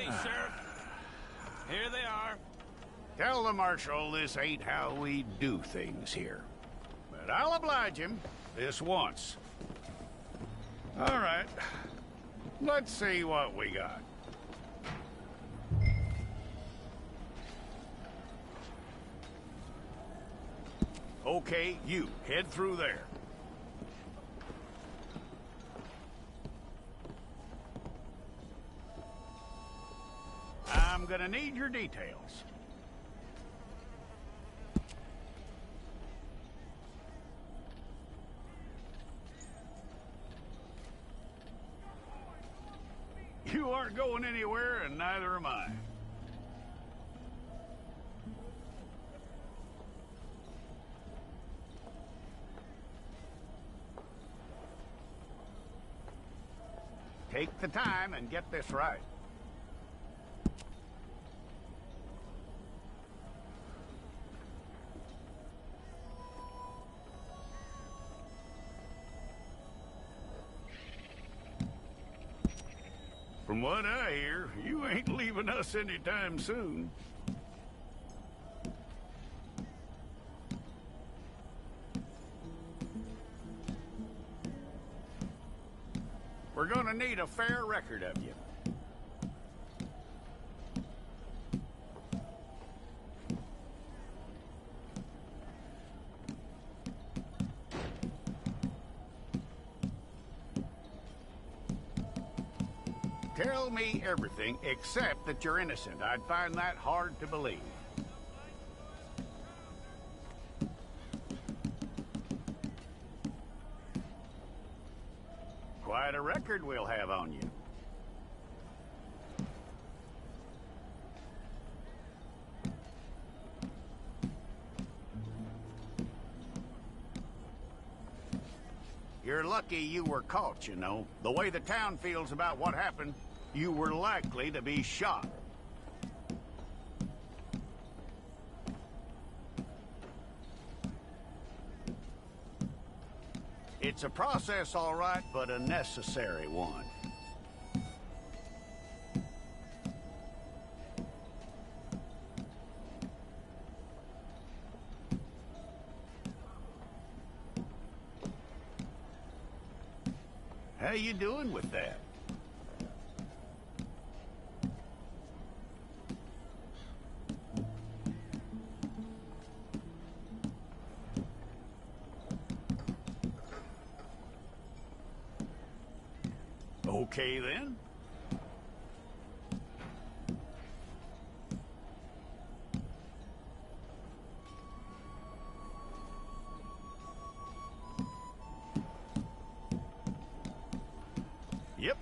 Okay, Sheriff. Here they are. Tell the Marshal this ain't how we do things here. But I'll oblige him this once. All right. Let's see what we got. Okay, you, head through there. I'm gonna need your details. You aren't going anywhere, and neither am I. Take the time and get this right. From what I hear, you ain't leaving us anytime soon. We're gonna need a fair record of you. Tell me everything except that you're innocent. I'd find that hard to believe. Quite a record we'll have on you. You're lucky you were caught, you know. The way the town feels about what happened, you were likely to be shot. It's a process, all right, but a necessary one. How you doing with that? Okay, then. Yep.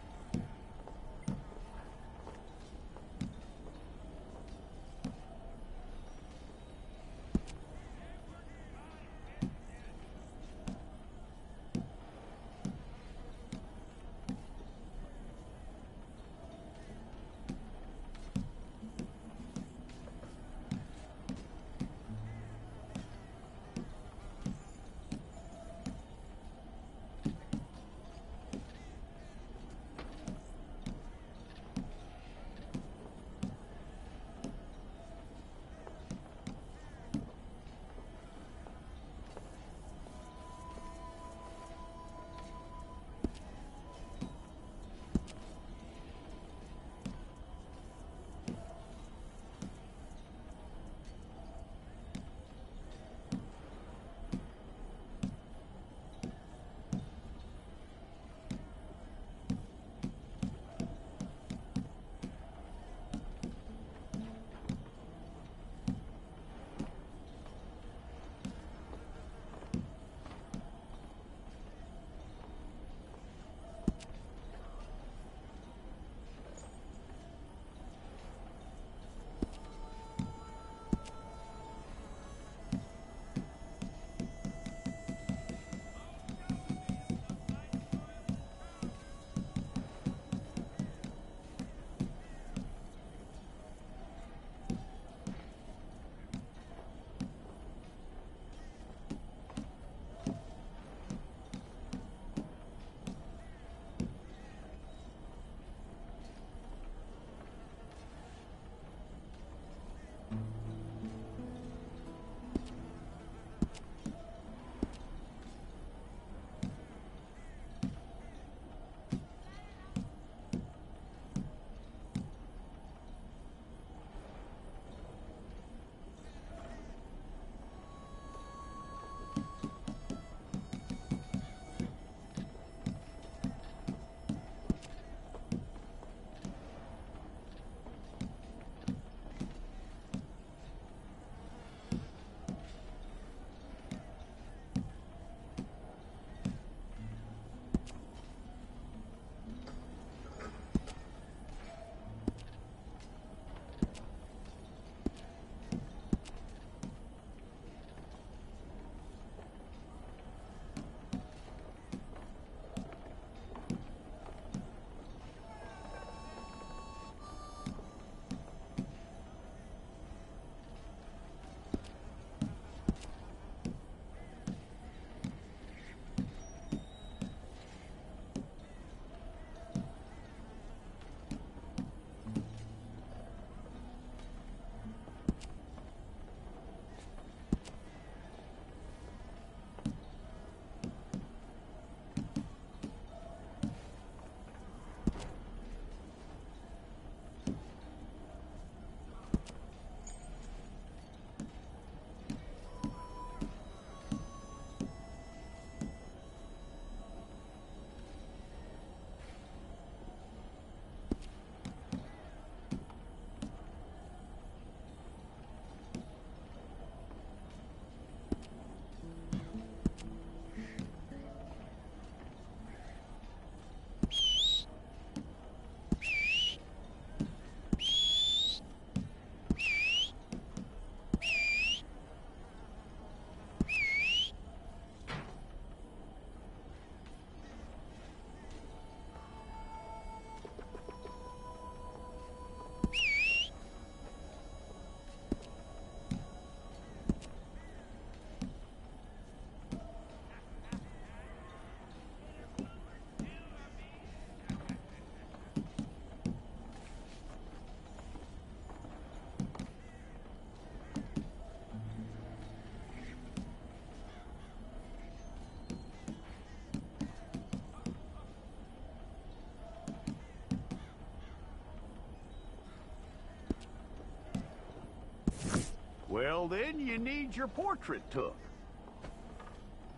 well, then you need your portrait took.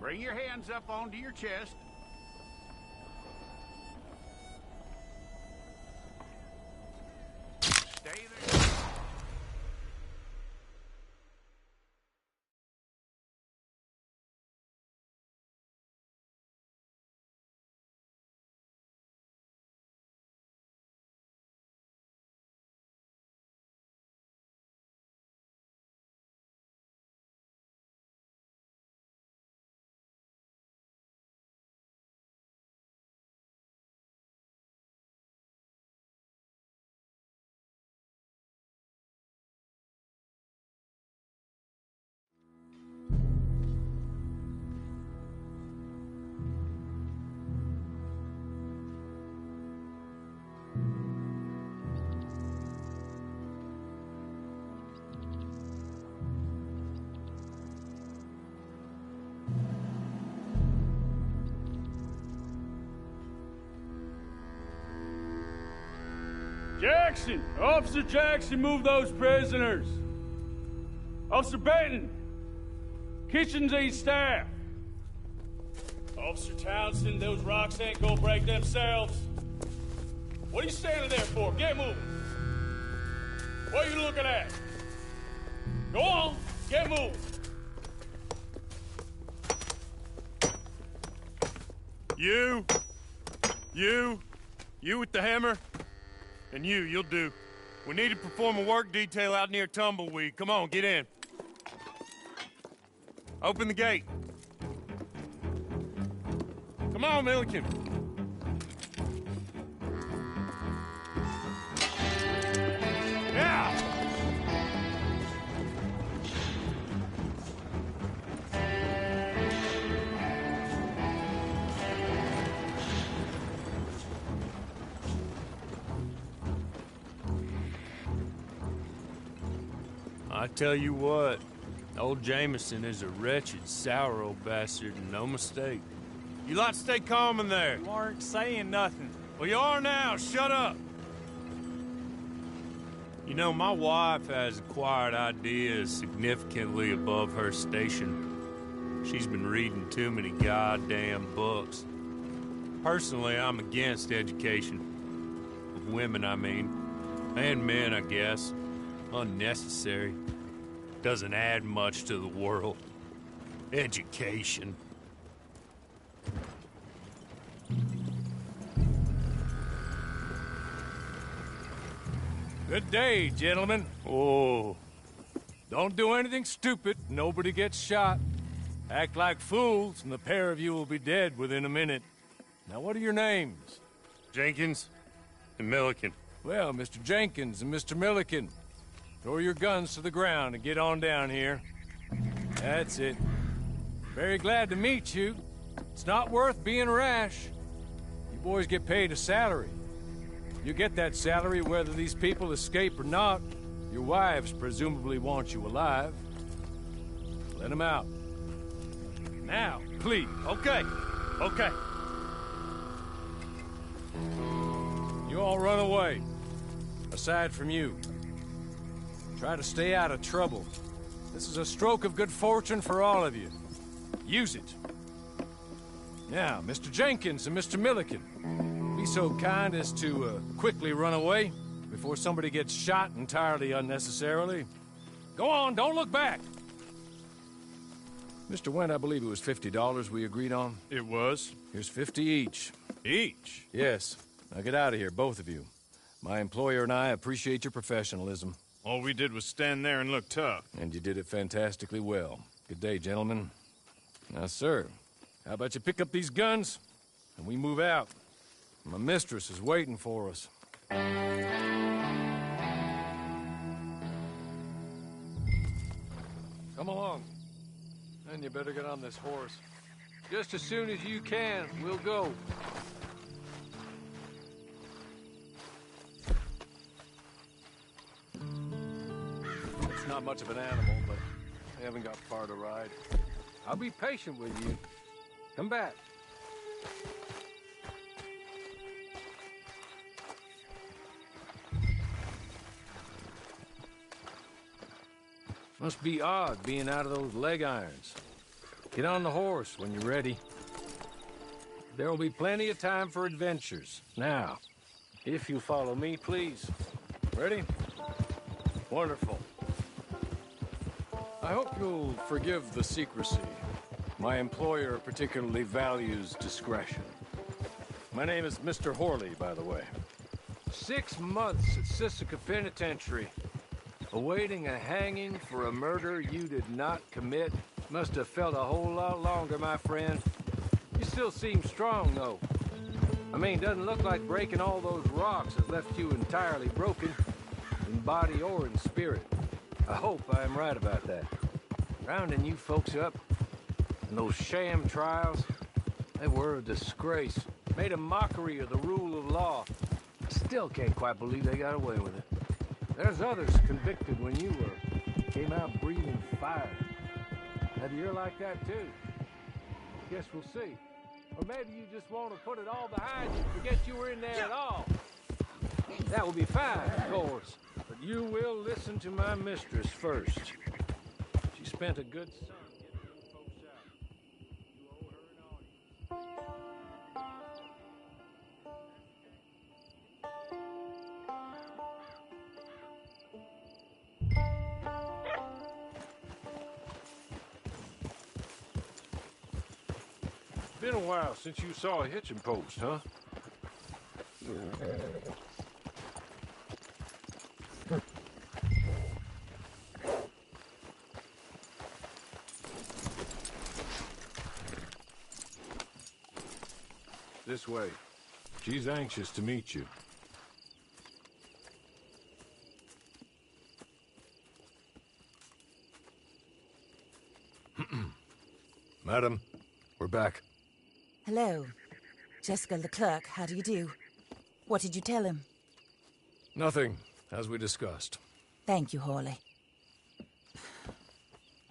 Bring your hands up onto your chest. Stay there. Jackson! Officer Jackson, move those prisoners! Officer Benton! Kitchens aid staff! Officer Townsend, those rocks ain't gonna break themselves. What are you standing there for? Get moving! What are you looking at? Go on, get moving! You with the hammer? And you'll do. We need to perform a work detail out near Tumbleweed. Come on, get in. Open the gate. Come on, Milliken. Yeah! I tell you what, old Jameson is a wretched, sour old bastard, and no mistake. You lot stay calm in there. You aren't saying nothing. Well, you are now. Shut up. You know, my wife has acquired ideas significantly above her station. She's been reading too many goddamn books. Personally, I'm against education. Of women, I mean. And men, I guess. Unnecessary. Doesn't add much to the world. Education. Good day, gentlemen. Oh. Don't do anything stupid. Nobody gets shot. Act like fools, and the pair of you will be dead within a minute. Now, what are your names? Jenkins and Milliken. Well, Mr. Jenkins and Mr. Milliken, throw your guns to the ground and get on down here. That's it. Very glad to meet you. It's not worth being rash. You boys get paid a salary. You get that salary whether these people escape or not. Your wives presumably want you alive. Let them out. Now, please. Okay. You all run away. Aside from you. Try to stay out of trouble. This is a stroke of good fortune for all of you. Use it. Now, Mr. Jenkins and Mr. Milliken, be so kind as to quickly run away before somebody gets shot entirely unnecessarily. Go on, don't look back. Mr. Wendt, I believe it was $50 we agreed on. It was. Here's 50 each. Each? Yes. Now get out of here, both of you. My employer and I appreciate your professionalism. All we did was stand there and look tough. And you did it fantastically well. Good day, gentlemen. Now, sir, how about you pick up these guns, and we move out? My mistress is waiting for us. Come along. And you better get on this horse. Just as soon as you can, we'll go. It's not much of an animal, but I haven't got far to ride. I'll be patient with you. Come back. Must be odd being out of those leg irons. Get on the horse when you're ready. There will be plenty of time for adventures. Now, if you follow me, please. Ready? Wonderful. I hope you'll forgive the secrecy. My employer particularly values discretion. My name is Mr. Horley, by the way. 6 months at Sisika Penitentiary, awaiting a hanging for a murder you did not commit. Must have felt a whole lot longer, my friend. You still seem strong, though. I mean, doesn't look like breaking all those rocks has left you entirely broken, in body or in spirit. I hope I am right about that. Rounding you folks up, and those sham trials, they were a disgrace. Made a mockery of the rule of law. I still can't quite believe they got away with it. There's others convicted when you were. Came out breathing fire. Maybe you're like that too. Guess we'll see. Or maybe you just want to put it all behind you, forget you were in there at all. That would be fine, of course. But you will listen to my mistress first. She spent a good son getting you folks out. You owe her an audience. Been a while since you saw a hitching post, huh? This way. She's anxious to meet you. Madam, we're back. Hello. Jessica Leclerc, how do you do? What did you tell him? Nothing, as we discussed. Thank you, Horley.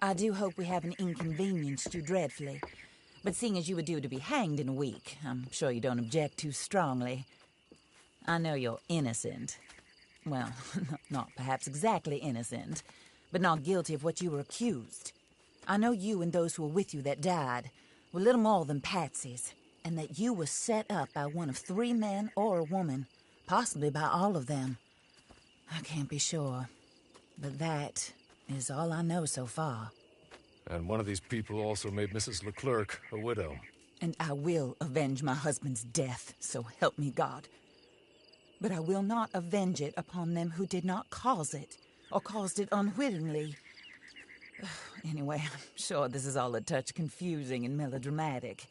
I do hope we haven't inconvenienced you dreadfully. But seeing as you were due to be hanged in a week, I'm sure you don't object too strongly. I know you're innocent. Well, not perhaps exactly innocent, but not guilty of what you were accused. I know you and those who were with you that died were little more than patsies, and that you were set up by one of 3 men or a woman, possibly by all of them. I can't be sure, but that is all I know so far. And one of these people also made Mrs. Leclerc a widow. And I will avenge my husband's death, so help me God. But I will not avenge it upon them who did not cause it, or caused it unwittingly. Anyway, I'm sure this is all a touch confusing and melodramatic.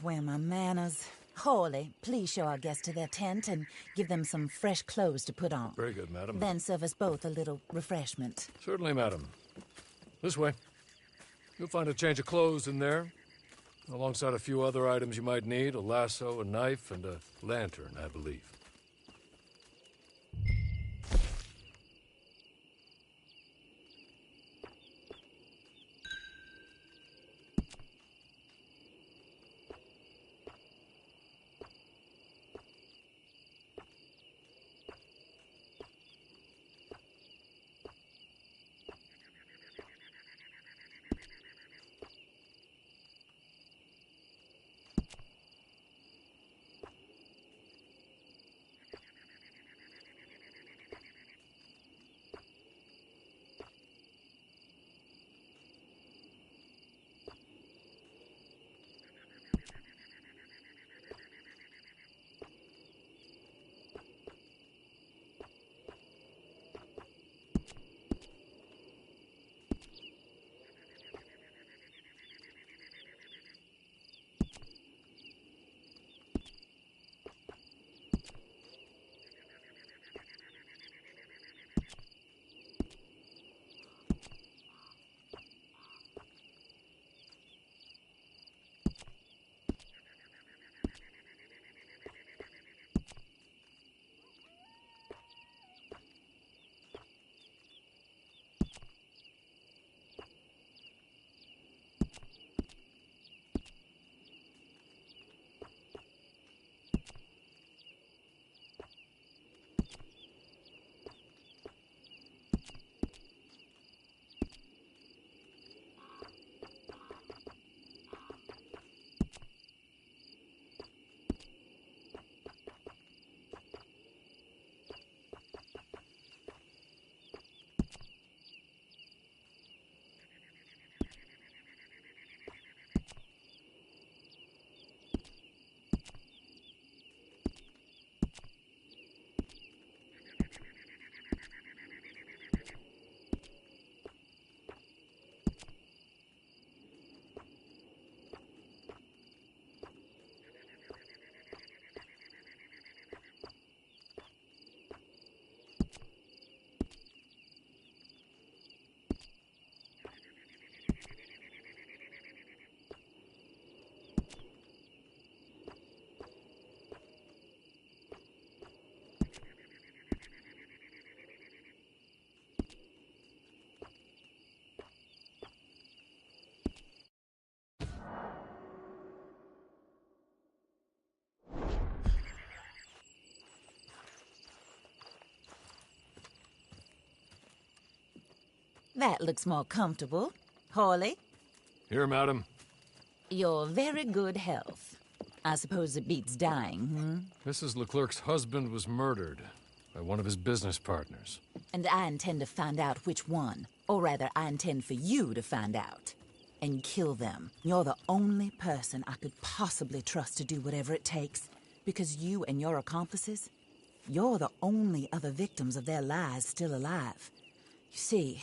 Where are my manners? Horley, please show our guests to their tent and give them some fresh clothes to put on. Very good, madam. Then serve us both a little refreshment. Certainly, madam. This way. You'll find a change of clothes in there, alongside a few other items you might need, a lasso, a knife, and a lantern, I believe. That looks more comfortable. Hawley, Here, madam. your very good health. I suppose it beats dying, Mrs. Leclerc's husband was murdered by one of his business partners. And I intend to find out which one. Or rather, I intend for you to find out. And kill them. You're the only person I could possibly trust to do whatever it takes. Because you and your accomplices, you're the only other victims of their lies still alive. You see,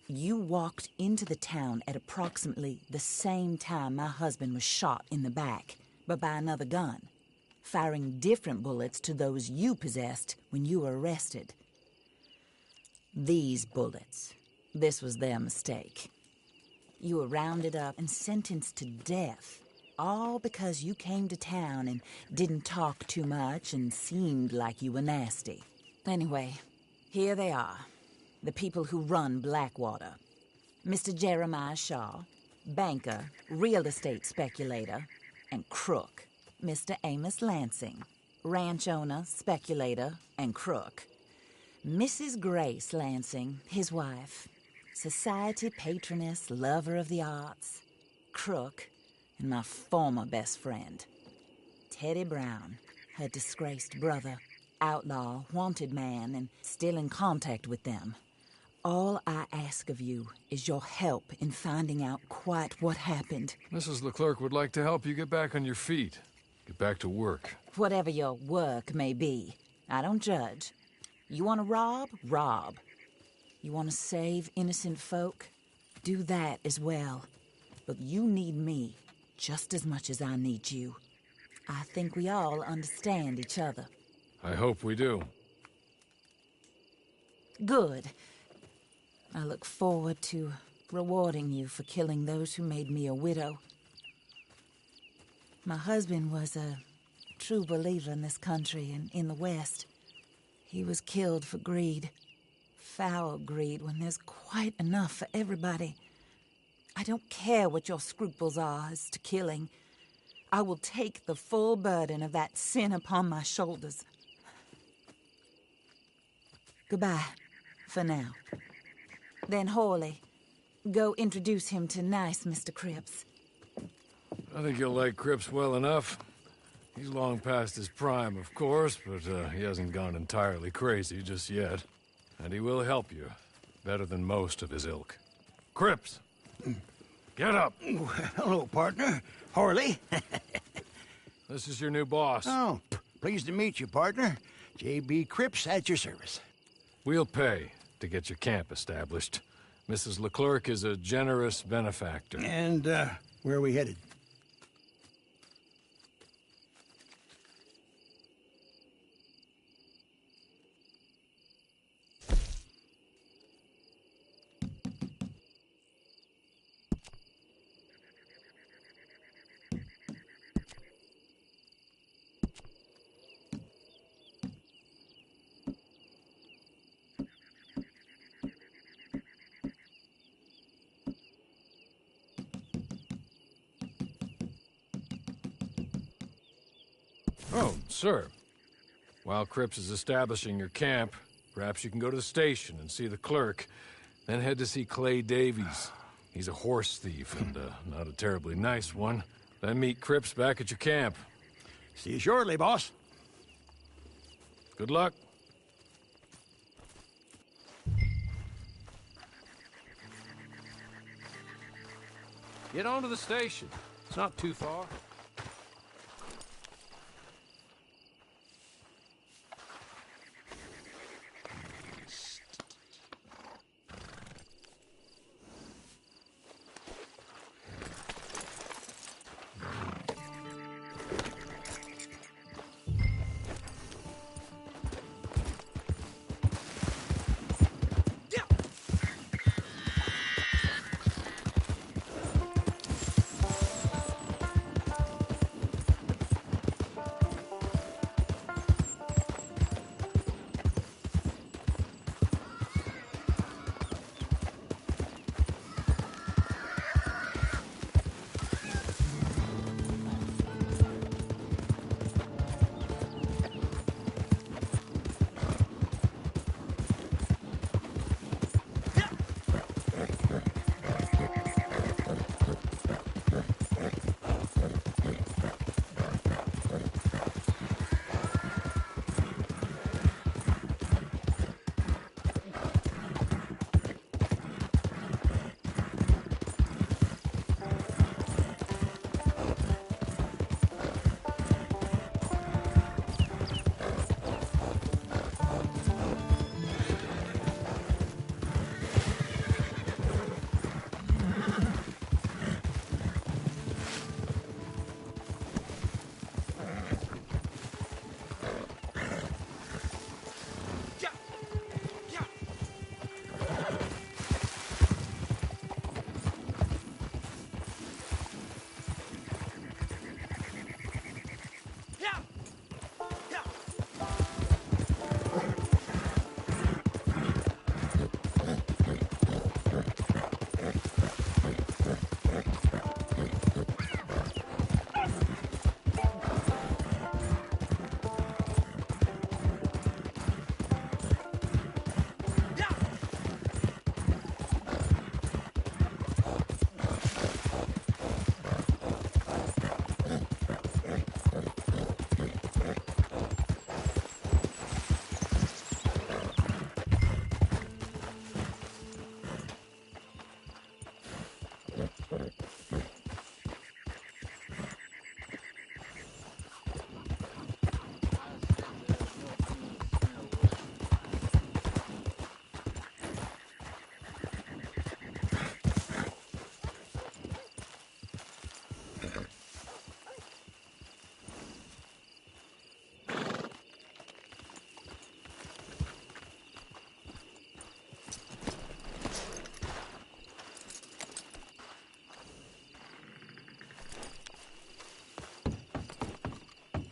you walked into the town at approximately the same time my husband was shot in the back, but by another gun, firing different bullets to those you possessed when you were arrested. These bullets, this was their mistake. You were rounded up and sentenced to death, all because you came to town and didn't talk too much and seemed like you were nasty. Anyway, here they are, the people who run Blackwater. Mr. Jeremiah Shaw, banker, real estate speculator, and crook. Mr. Amos Lansing, ranch owner, speculator, and crook. Mrs. Grace Lansing, his wife, society patroness, lover of the arts, crook, and my former best friend. Teddy Brown, her disgraced brother, outlaw, wanted man, and still in contact with them. All I ask of you is your help in finding out quite what happened. Mrs. Leclerc would like to help you get back on your feet. Get back to work. Whatever your work may be, I don't judge. You want to rob? Rob. You want to save innocent folk? Do that as well. But you need me just as much as I need you. I think we all understand each other. I hope we do. Good. I look forward to rewarding you for killing those who made me a widow. My husband was a true believer in this country and in the West. He was killed for greed. Foul greed when there's quite enough for everybody. I don't care what your scruples are as to killing. I will take the full burden of that sin upon my shoulders. Goodbye, for now. Then Hawley, go introduce him to nice Mr. Cripps. I think you'll like Cripps well enough. He's long past his prime, of course, but he hasn't gone entirely crazy just yet. And he will help you, better than most of his ilk. Cripps! Get up! Hello, partner. Hawley. This is your new boss. Oh, pleased to meet you, partner. J.B. Cripps at your service. We'll pay to get your camp established. Mrs. Leclerc is a generous benefactor. And, where are we headed? Oh, sir. While Cripps is establishing your camp, perhaps you can go to the station and see the clerk, then head to see Clay Davies. He's a horse thief, and not a terribly nice one. Then meet Cripps back at your camp. See you shortly, boss. Good luck. Get on to the station. It's not too far.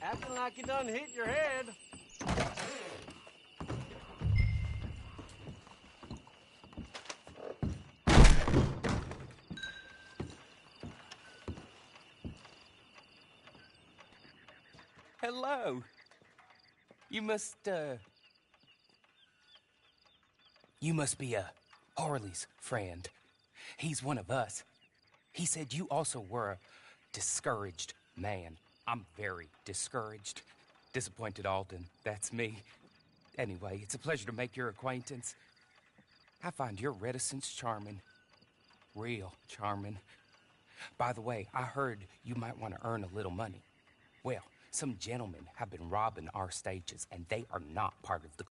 Acting like you done hit your head. Hello. You must be Harley's friend. He's one of us. He said you also were a discouraged man. I'm very discouraged. Disappointed Alden, that's me. Anyway, it's a pleasure to make your acquaintance. I find your reticence charming. Real charming. By the way, I heard you might want to earn a little money. Well, some gentlemen have been robbing our stages, and they are not part of the